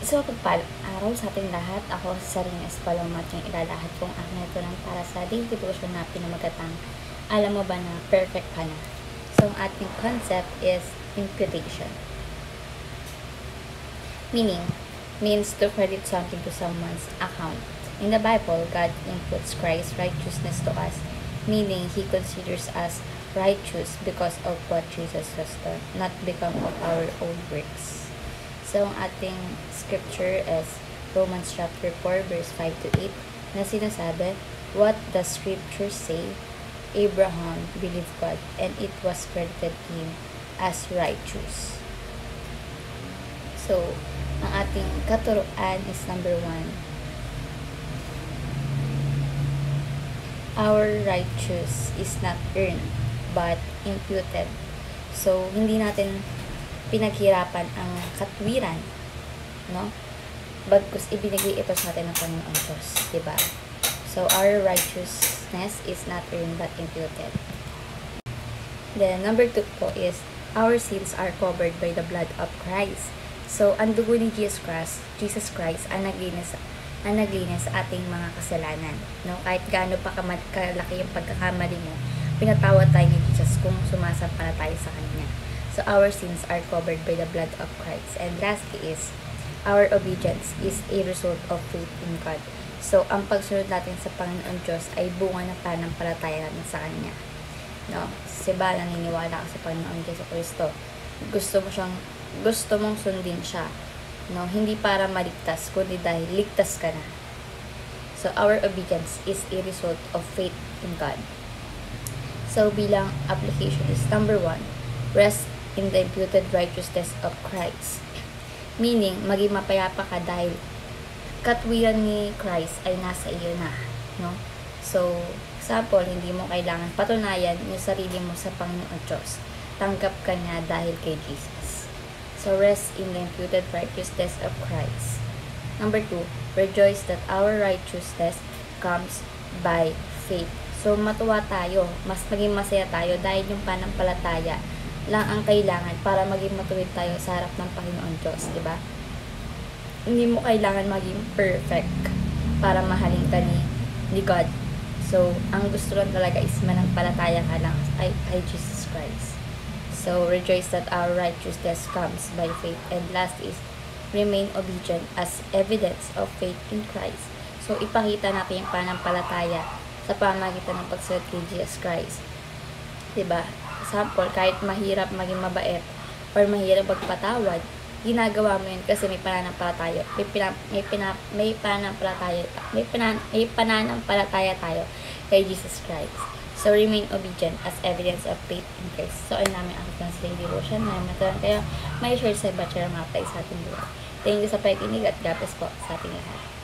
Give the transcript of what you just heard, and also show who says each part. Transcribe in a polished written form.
Speaker 1: So, pagpalang araw sa ating lahat, ako sa Sarina Espalomat yung ilalahad kong aking ito lang para sa daily devotion na pinamagatang alam mo ba na perfect ka na? So, ang ating concept is imputation. Meaning, means to credit something to someone's account. In the Bible, God imputes Christ's righteousness to us, meaning He considers us righteous because of what Jesus has done, not because of our own works. So, ang ating scripture is Romans chapter 4, verse 5 to 8, na sinasabi, what the scriptures say, Abraham believed God, and it was credited him as righteous. So, ang ating katuruan is number 1. Our righteous is not earned, but imputed. So, hindi natin pinaghirapan ang katwiran, no? Bagkus ibinigay ito sa atin ng Panginoon Diyos, diba? So, our righteousness is not earned but imputed. Then, number 2 po is, our sins are covered by the blood of Christ. So, ang dugo ni Jesus Christ ang naglinis sa ating mga kasalanan, no? Kahit gaano pa kalaki yung pagkakamali mo, pinatawad tayo ni Jesus kung sumasampalataya sa Kanya. So, our sins are covered by the blood of Christ. And lastly is, our obedience is a result of faith in God. So, ang pagsunod natin sa Panginoon Diyos ay bunga ng pananampalataya natin sa Kanya. No? Siba, naniniwala ka sa Panginoon Diyos Kristo. Gusto mong sundin siya. No? Hindi para maligtas, kundi dahil ligtas ka na. So, our obedience is a result of faith in God. So, bilang application is number 1, rest in the imputed righteousness of Christ. Meaning, maging mapayapa ka dahil katwiran ni Christ ay nasa iyo na. No? So, example, hindi mo kailangan patunayan yung sarili mo sa Panginoon Diyos. Tanggap ka niya dahil kay Jesus. So, rest in the imputed righteousness of Christ. Number 2, rejoice that our righteousness comes by faith. So, matuwa tayo, mas maging masaya tayo dahil yung panampalataya lang ang kailangan para maging matuwid tayo sa harap ng Panginoon Diyos, di ba? Hindi mo kailangan maging perfect para mahalin ka ni God. So, ang gusto lang talaga is manampalataya ka lang kay Jesus Christ. So, rejoice that our righteousness comes by faith. And last is, remain obedient as evidence of faith in Christ. So, ipakita natin yung panampalataya sa pamagitan ng pagsunod kay Jesus Christ. Diba? Example, kahit mahirap maging mabait or mahirap magpatawad, ginagawa mo yun kasi may pananampalataya tayo kay Jesus Christ. So, remain obedient as evidence of faith in Christ. So, ayun namin ang aking devotion. May matulang kayo, may share sa iba, share mga tayo sa ating buhay. Thank you sa pakikinig at God bless po sa ating lahat.